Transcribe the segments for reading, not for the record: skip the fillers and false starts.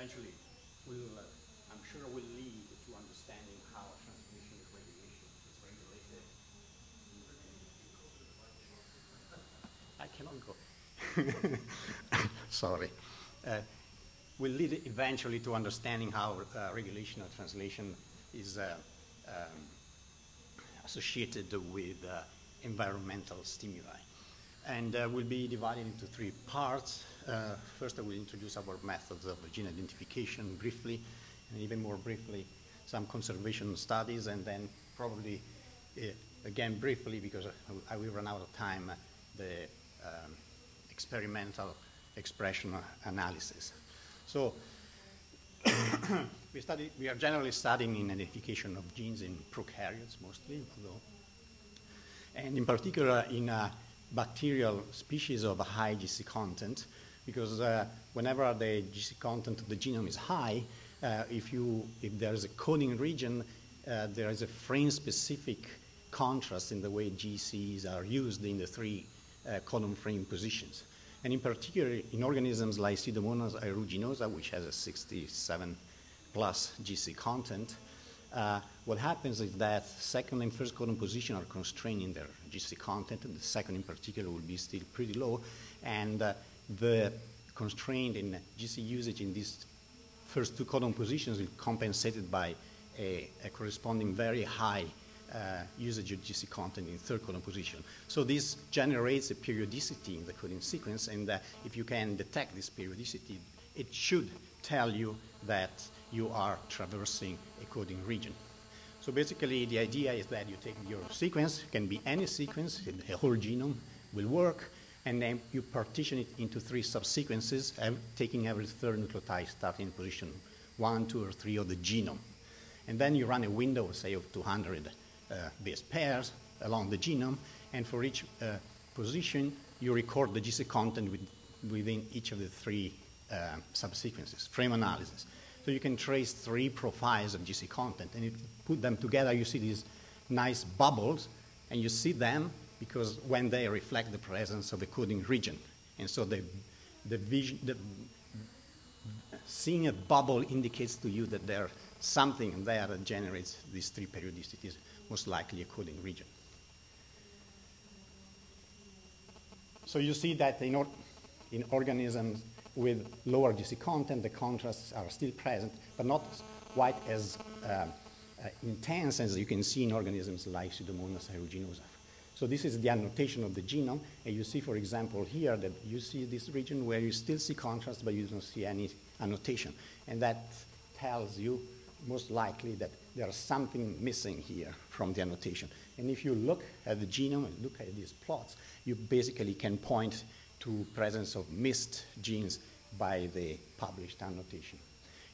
eventually will, I'm sure, will lead to understanding how transmission is regulated. I cannot go. Sorry. Will lead eventually to understanding how regulation of translation is associated with environmental stimuli. And will be divided into three parts. First, I will introduce our methods of gene identification briefly, and even more briefly, some conservation studies, and then probably, again briefly, because I will run out of time, the experimental expression analysis. So we are generally studying in identification of genes in prokaryotes mostly, although, and in particular in bacterial species of high GC content, because whenever the GC content of the genome is high, if there is a coding region, there is a frame-specific contrast in the way GCs are used in the three codon frame positions. And in particular, in organisms like Pseudomonas aeruginosa, which has a 67 plus GC content, what happens is that second and first codon position are constrained in their GC content, and the second in particular will be still pretty low, and the constraint in GC usage in these first two codon positions is compensated by a corresponding very high usage of GC content in third codon position. So this generates a periodicity in the coding sequence, and if you can detect this periodicity, it should tell you that you are traversing a coding region. So basically, the idea is that you take your sequence, it can be any sequence, a whole genome will work, and then you partition it into three subsequences, taking every third nucleotide starting in position 1, 2, or 3 of the genome. And then you run a window, say, of 200 base pairs along the genome, and for each position, you record the GC content within each of the three subsequences, frame analysis. So you can trace three profiles of GC content, and if you put them together, you see these nice bubbles, and you see them because when they reflect the presence of a coding region. And so seeing a bubble indicates to you that there's something there that generates these three periodicities, most likely a coding region. So you see that in organisms with lower GC content, the contrasts are still present, but not quite as intense as you can see in organisms like Pseudomonas aeruginosa. So this is the annotation of the genome, and you see, for example, here that you see this region where you still see contrast, but you don't see any annotation. And that tells you, most likely, that there's something missing here from the annotation. And if you look at the genome and look at these plots, you basically can point to presence of missed genes by the published annotation.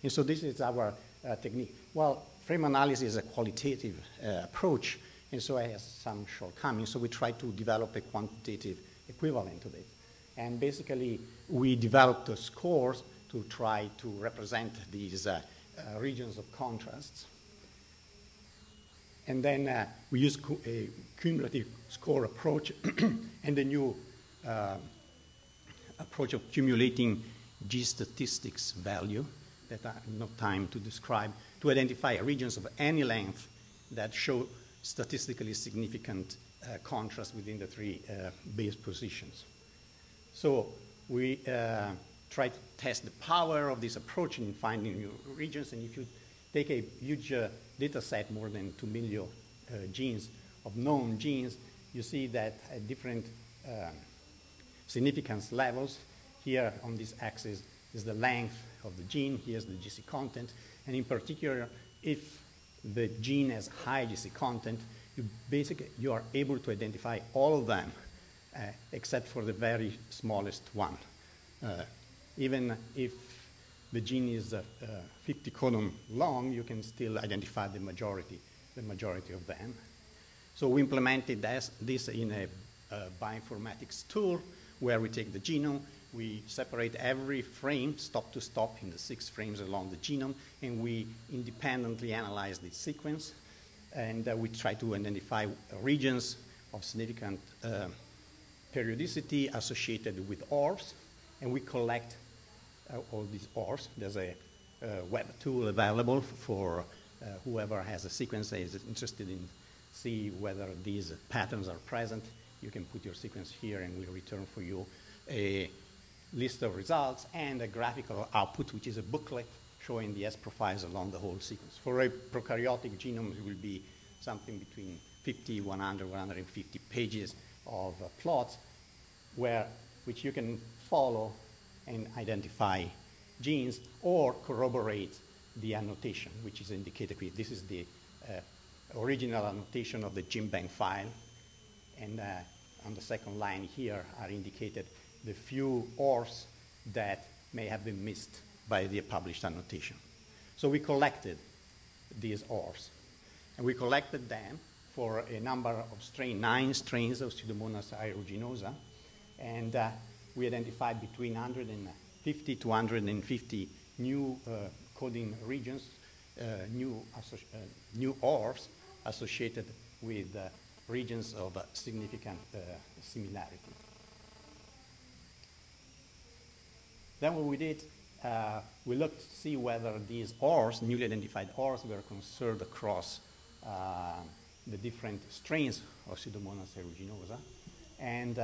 And so this is our technique. Well, frame analysis is a qualitative approach, and so it has some shortcomings. So we try to develop a quantitative equivalent to it. And basically, we developed scores to try to represent these regions of contrasts. And then we use a cumulative score approach and a new approach of accumulating G statistics value that I have no time to describe, to identify regions of any length that show statistically significant contrast within the three base positions. So we try to test the power of this approach in finding new regions, and if you take a huge data set, more than 2 million genes of known genes, you see that at different significance levels, here on this axis is the length of the gene, here's the GC content, and in particular, if the gene has high GC content, you are able to identify all of them except for the very smallest one. Even if the gene is 50 codon long, you can still identify the majority of them. So we implemented this in a bioinformatics tool where we take the genome, we separate every frame stop to stop in the 6 frames along the genome, and we independently analyze the sequence, and we try to identify regions of significant periodicity associated with ORs, and we collect all these ORs. There's a web tool available for whoever has a sequence and is interested in see whether these patterns are present. You can put your sequence here and we'll return for you a list of results and a graphical output, which is a booklet showing the S profiles along the whole sequence. For a prokaryotic genome, it will be something between 50, 100, 150 pages of plots which you can follow and identify genes or corroborate the annotation, which is indicated here. This is the original annotation of the GenBank file. And on the second line here are indicated the few ORs that may have been missed by the published annotation. So we collected these ORs. And we collected them for a number of 9 strains of Pseudomonas aeruginosa. And we identified between 150 to 150 new coding regions, new ORs associated with regions of significant similarity. Then what we did, we looked to see whether these ORs, newly identified ORs, were conserved across the different strains of Pseudomonas aeruginosa. And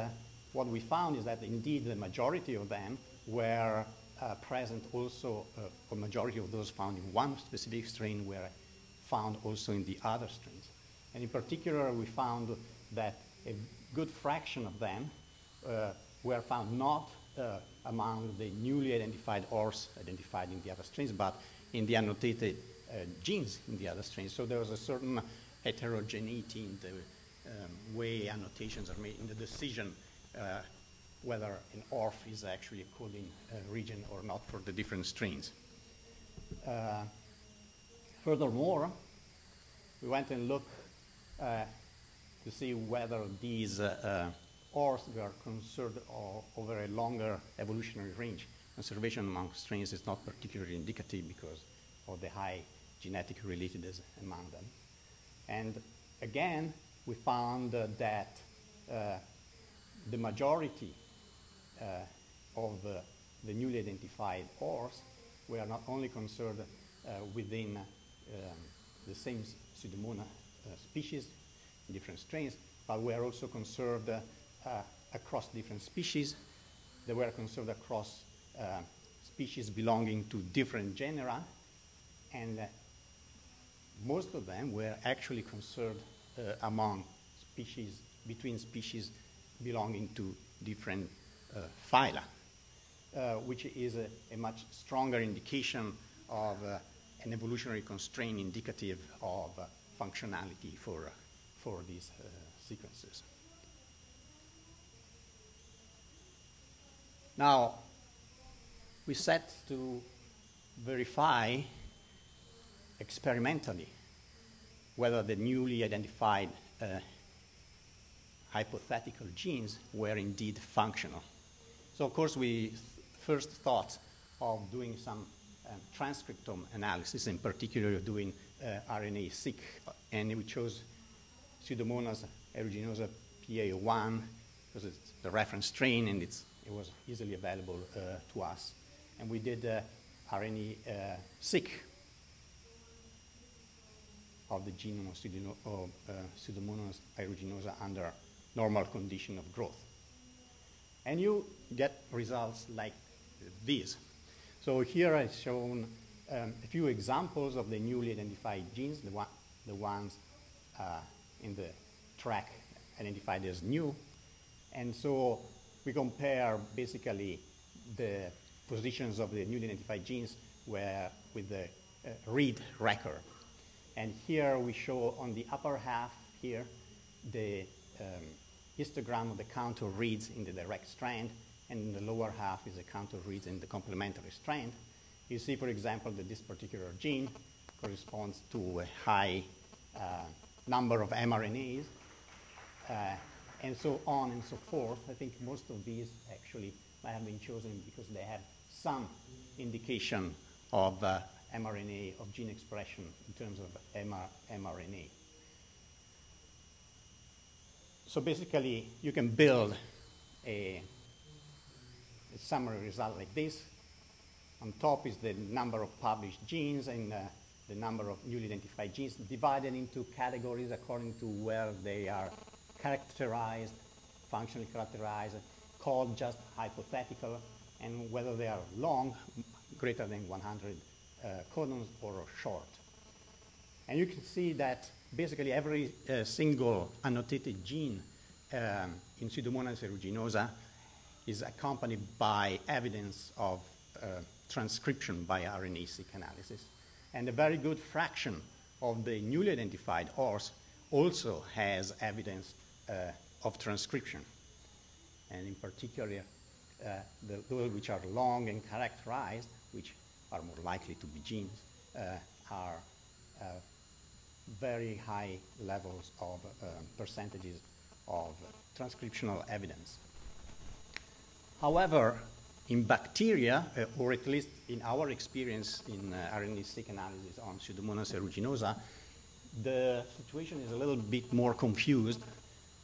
what we found is that indeed the majority of them were present also, a majority of those found in one specific strain were found also in the other strains. And in particular, we found that a good fraction of them were found not among the newly identified ORs identified in the other strains, but in the annotated genes in the other strains. So there was a certain heterogeneity in the way annotations are made, in the decision whether an ORF is actually a coding region or not for the different strains. Furthermore, we went and looked to see whether these ORs were conserved over a longer evolutionary range. Conservation among strains is not particularly indicative because of the high genetic relatedness among them. And again, we found that the majority of the newly identified ORs were not only conserved within the same Pseudomonas species in different strains, but were also conserved across different species. They were conserved across species belonging to different genera, and most of them were actually conserved among species, between species belonging to different phyla, which is a much stronger indication of an evolutionary constraint indicative of functionality for these sequences. Now, we set to verify experimentally whether the newly identified hypothetical genes were indeed functional. So, of course, we first thought of doing some transcriptome analysis, in particular doing RNA-seq, and we chose Pseudomonas aeruginosa PA01 because it's the reference strain and it was easily available to us. And we did RNA-seq of the genome of Pseudomonas aeruginosa under normal condition of growth. And you get results like these. So here I've shown a few examples of the newly identified genes, the ones in the track identified as new. And so we compare basically the positions of the newly identified genes with the read record. And here we show on the upper half here the histogram of the count of reads in the direct strand, and in the lower half is a count of reads in the complementary strand. You see, for example, that this particular gene corresponds to a high number of mRNAs, and so on and so forth. I think most of these actually might have been chosen because they have some indication of mRNA, of gene expression in terms of mRNA. So basically, you can build a summary result like this. On top is the number of published genes and the number of newly identified genes divided into categories according to where they are characterized, functionally characterized, called just hypothetical, and whether they are long, greater than 100 codons, or short. And you can see that basically every single annotated gene in Pseudomonas aeruginosa is accompanied by evidence of transcription by RNA-seq analysis. And a very good fraction of the newly identified ORs also has evidence of transcription. And in particular, those which are long and characterized, which are more likely to be genes, are very high levels of percentages of transcriptional evidence. However, in bacteria, or at least in our experience in RNA-seq analysis on Pseudomonas aeruginosa, the situation is a little bit more confused.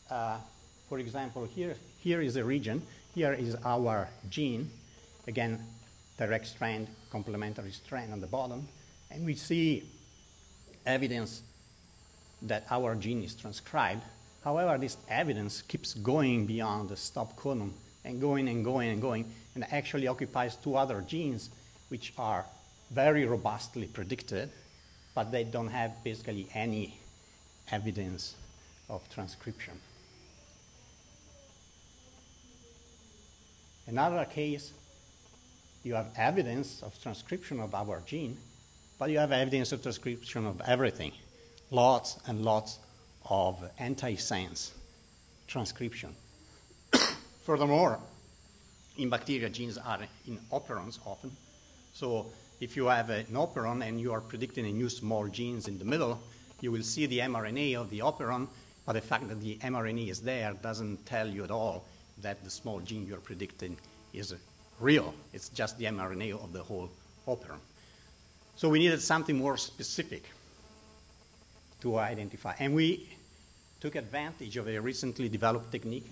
For example, here is a region. Here is our gene. Again, direct strand, complementary strand on the bottom. And we see evidence that our gene is transcribed. However, this evidence keeps going beyond the stop codon and going and going and going, and actually occupies two other genes which are very robustly predicted, but they don't have basically any evidence of transcription. Another case, you have evidence of transcription of our gene, but you have evidence of transcription of everything. Lots and lots of antisense transcription. Furthermore, in bacteria, genes are in operons often. So if you have an operon and you are predicting a new small genes in the middle, you will see the mRNA of the operon, but the fact that the mRNA is there doesn't tell you at all that the small gene you're predicting is real. It's just the mRNA of the whole operon. So we needed something more specific to identify. And we took advantage of a recently developed technique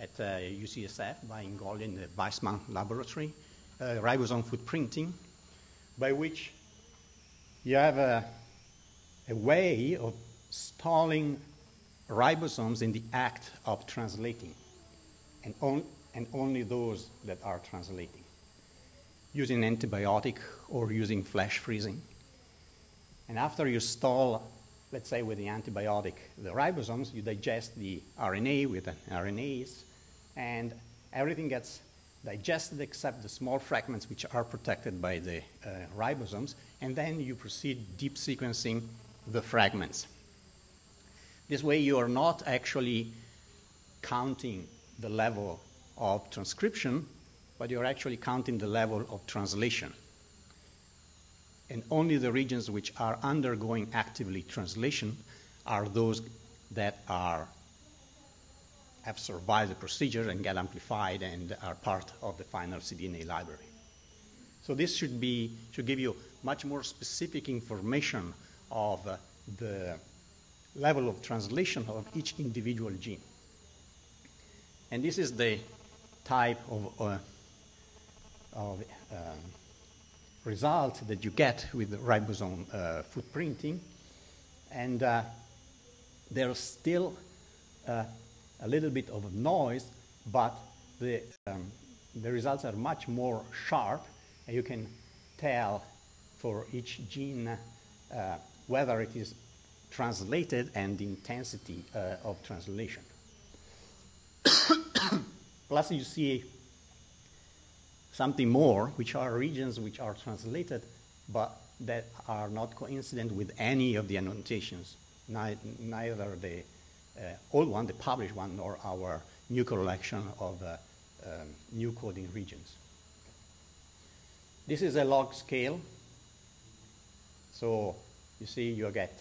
at UCSF by Ingoli in the Weissman laboratory, ribosome footprinting, by which you have a way of stalling ribosomes in the act of translating, and only those that are translating, using antibiotic or using flash freezing. And after you stall, let's say with the antibiotic, the ribosomes, you digest the RNA with an RNase, and everything gets digested except the small fragments which are protected by the ribosomes, and then you proceed deep sequencing the fragments. This way you are not actually counting the level of transcription, but you're actually counting the level of translation. And only the regions which are undergoing actively translation are those that have survived the procedure and get amplified and are part of the final cDNA library. So this should give you much more specific information of the level of translation of each individual gene. And this is the type of result that you get with ribosome footprinting. And there's still a little bit of noise, but the results are much more sharp, and you can tell for each gene whether it is translated and the intensity of translation. Plus you see something more, which are regions which are translated, but that are not coincident with any of the annotations, neither the old one, the published one, nor our new collection of new coding regions. This is a log scale. So you see you get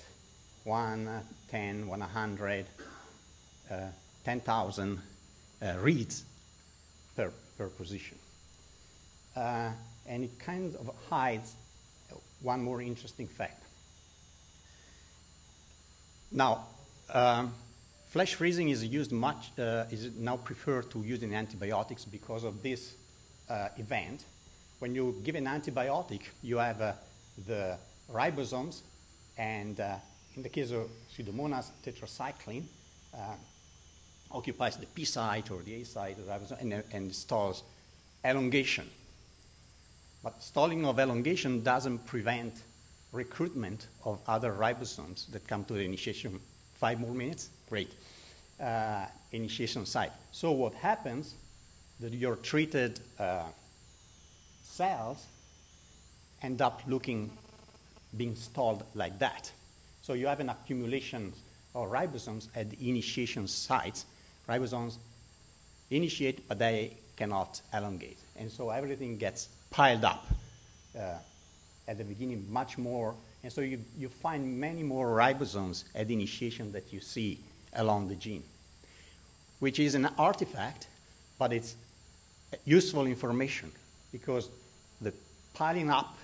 1, 10, 100, 10,000 reads per position. And it kind of hides one more interesting fact. Now, flash freezing is used is now preferred to use in antibiotics because of this event. when you give an antibiotic, you have the ribosomes, and in the case of Pseudomonas, tetracycline occupies the P site or the A site of the ribosome and stalls elongation. But stalling of elongation doesn't prevent recruitment of other ribosomes that come to the initiation. 5 more minutes? Great. Initiation site. So what happens that your treated cells end up being stalled like that. So you have an accumulation of ribosomes at the initiation sites. Ribosomes initiate, but they cannot elongate. And so everything gets piled up at the beginning much more. And so you find many more ribosomes at the initiation that you see along the gene, which is an artifact, but it's useful information because the piling up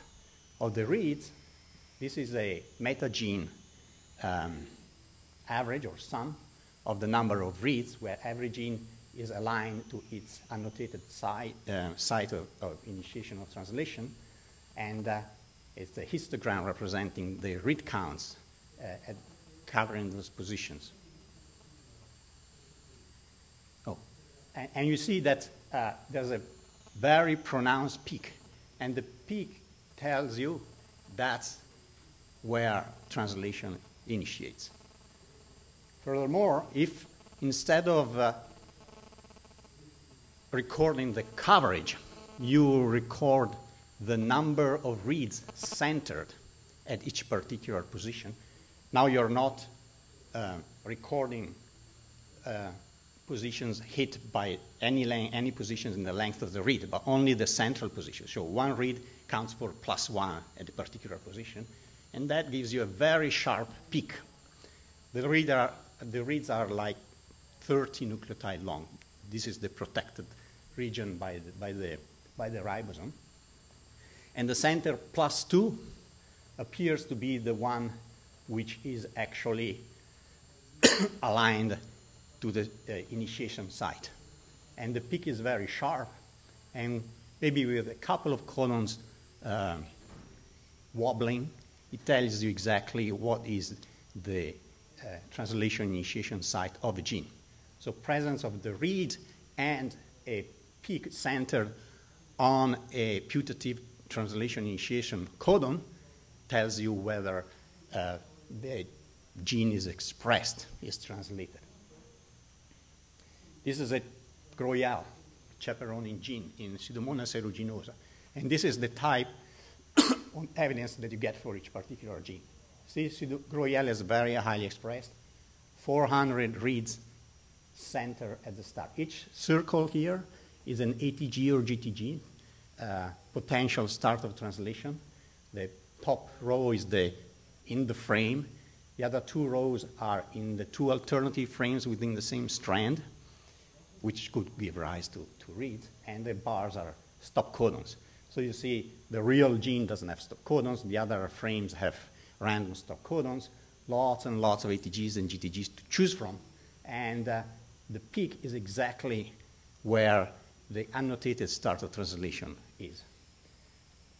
of the reads, this is a metagene average or sum of the number of reads where every gene is aligned to its annotated site of initiation of translation, and it's a histogram representing the read counts covering those positions. Oh, and you see that there's a very pronounced peak, and the peak tells you that's where translation initiates. Furthermore, if instead of recording the coverage, you record the number of reads centered at each particular position, now you're not recording positions hit by any positions in the length of the read, but only the central position. So one read counts for +1 at a particular position, and that gives you a very sharp peak. The reads are like 30 nucleotide long. This is the protected region by the ribosome. And the center +2 appears to be the one which is actually aligned to the initiation site. And the peak is very sharp, and maybe with a couple of codons wobbling, it tells you exactly what is the translation initiation site of a gene. So presence of the read and a peak centered on a putative translation initiation codon tells you whether the gene is expressed, is translated. This is a Groyal chaperoning gene in Pseudomonas aeruginosa, and this is the type of evidence that you get for each particular gene. See, Groyal is very highly expressed, 400 reads center at the start. Each circle here is an ATG or GTG, potential start of translation. The top row is in the frame. The other 2 rows are in the 2 alternative frames within the same strand, which could give rise to reads, and the bars are stop codons. So you see the real gene doesn't have stop codons, the other frames have random stop codons, lots and lots of ATGs and GTGs to choose from, and the peak is exactly where the annotated start of translation is.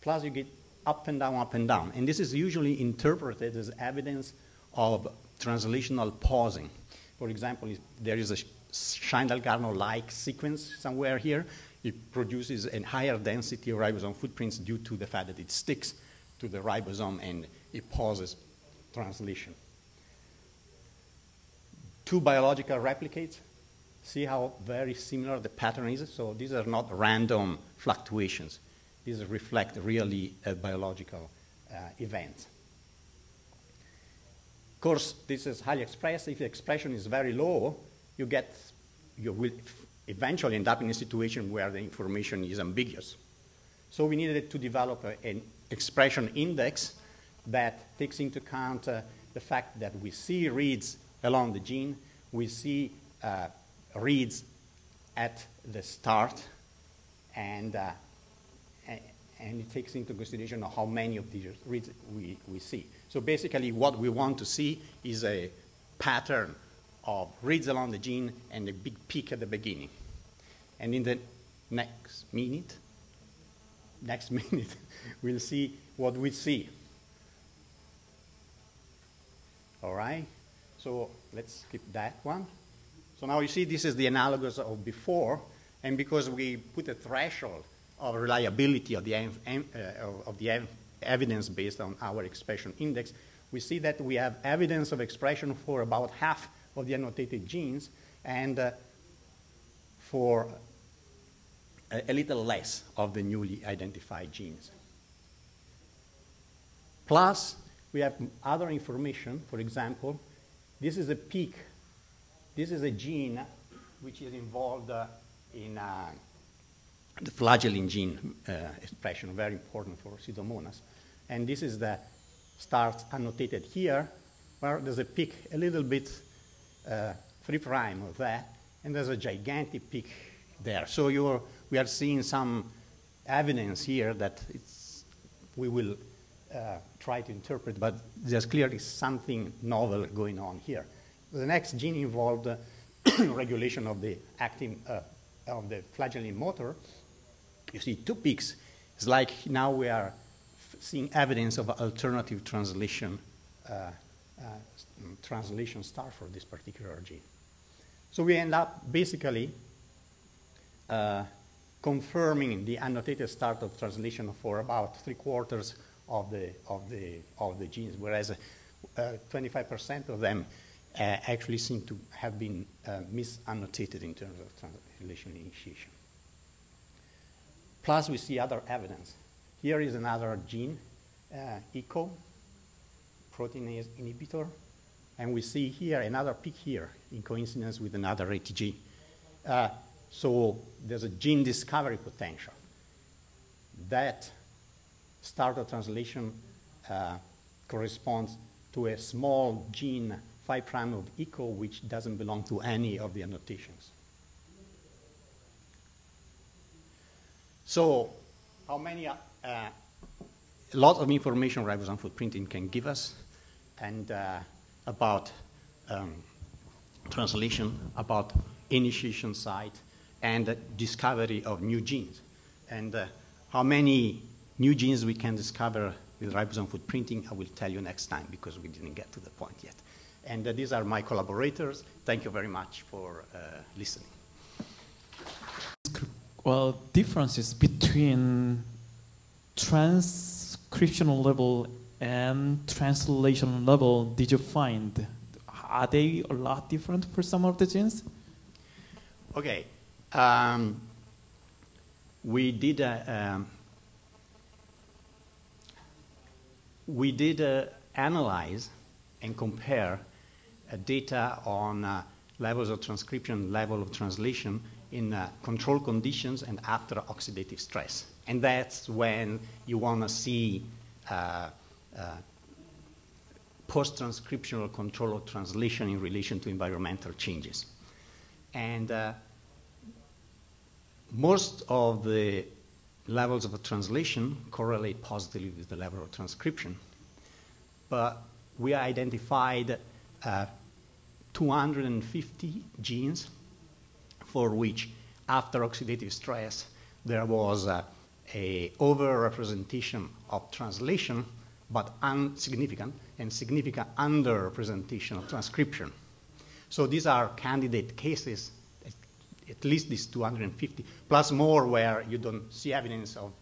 Plus you get up and down, and this is usually interpreted as evidence of translational pausing. For example, if there is a Scheindel-Garno-like sequence somewhere here, it produces a higher density of ribosome footprints due to the fact that it sticks to the ribosome and it pauses translation. 2 biological replicates. See how very similar the pattern is? So these are not random fluctuations. These reflect really a biological event. Of course, this is highly expressed. If the expression is very low, you will eventually end up in a situation where the information is ambiguous. So we needed to develop an expression index that takes into account the fact that we see reads along the gene, we see reads at the start, and it takes into consideration of how many of these reads we see. So basically what we want to see is a pattern of reads along the gene and a big peak at the beginning. And in the next minute, next minute we'll see what we see. All right? So let's skip that one. So now you see this is the analogous of before, and because we put a threshold of reliability of the evidence based on our expression index, we see that we have evidence of expression for about half of the annotated genes and for a little less of the newly identified genes. Plus, we have other information. For example, this is a peak. This is a gene which is involved in the flagellin gene expression, very important for Pseudomonas. And this is the start annotated here, where there's a peak a little bit 3' of that, and there's a gigantic peak there. So we are seeing some evidence here that we will try to interpret, but there's clearly something novel going on here. The next gene involved regulation of the actin of the flagellin motor. You see 2 peaks. It's like now we are seeing evidence of alternative translation start for this particular gene. So we end up basically confirming the annotated start of translation for about 3/4 of the genes, whereas 25% of them actually seem to have been misannotated in terms of translation initiation. Plus, we see other evidence. Here is another gene, ECO, proteinase inhibitor, and we see here another peak here in coincidence with another ATG. So there's a gene discovery potential. That start of translation corresponds to a small gene 5' of ECO, which doesn't belong to any of the annotations. So how many, a lot of information ribosome footprinting can give us, and about translation, about initiation site, and discovery of new genes. And how many new genes we can discover with ribosome footprinting, I will tell you next time, because we didn't get to the point yet. And these are my collaborators. Thank you very much for listening. Well, differences between transcriptional level and translational level did you find? Are they a lot different for some of the genes? Okay. We did analyze and compare data on levels of transcription, level of translation in control conditions and after oxidative stress. And that's when you want to see post-transcriptional control of translation in relation to environmental changes. And most of the levels of translation correlate positively with the level of transcription. But we identified 250 genes for which, after oxidative stress, there was a over-representation of translation, but insignificant, and significant under-representation of transcription. So these are candidate cases, at least these 250, plus more where you don't see evidence of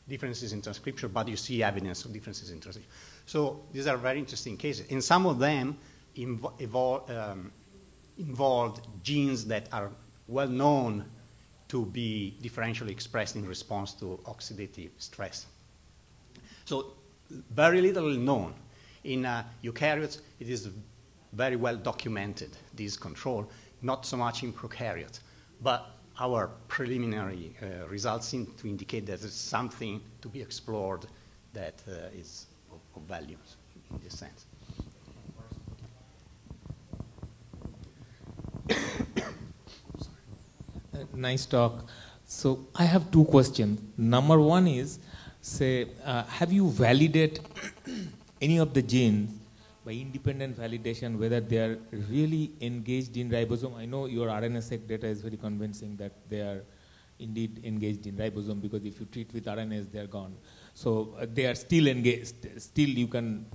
differences in transcription, but you see evidence of differences in translation. So these are very interesting cases. And some of them involved genes that are well known to be differentially expressed in response to oxidative stress. So very little known. In eukaryotes, it is very well documented, this control, not so much in prokaryotes. But our preliminary results seem to indicate that there's something to be explored that is of value in this sense. Nice talk. So I have 2 questions. Number 1 is, say, have you validated any of the genes by independent validation, whether they are really engaged in ribosome? I know your RNA-seq data is very convincing that they are indeed engaged in ribosome, because if you treat with RNAs, they are gone. So they are still engaged,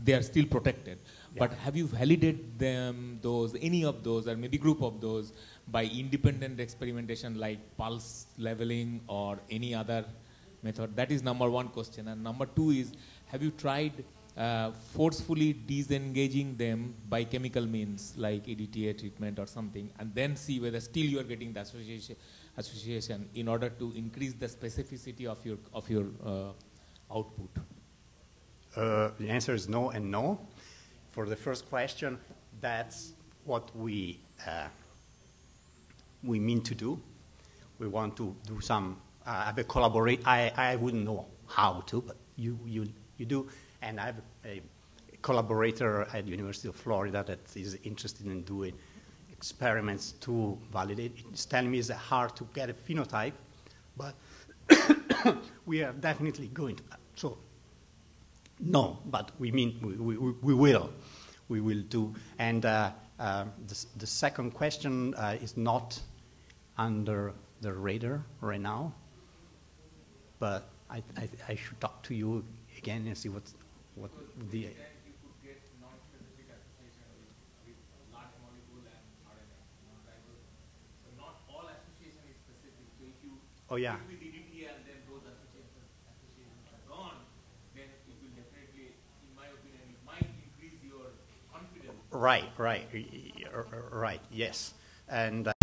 they are still protected. Yeah. But have you validated them, any of those, or maybe group of those, by independent experimentation like pulse leveling or any other method? That is number one question. And number two is, have you tried forcefully disengaging them by chemical means like EDTA treatment or something, and then see whether still you are getting the association in order to increase the specificity of your output? The answer is no and no. For the first question, that's what we mean to do. We want to do some collaborate. I wouldn't know how to, but you do. And I have a collaborator at the University of Florida that is interested in doing experiments to validate. He's telling me it's hard to get a phenotype, but we are definitely going to. So, no, but we mean we will. We will do. And the second question is not under the radar right now, but I should talk to you again and see what the. You could get non-specific association with large molecule and RNA. So not all association is specific. So if you treat with EDTA and then those associations are gone, then it will definitely, in my opinion, it might increase your confidence. Right, yes. And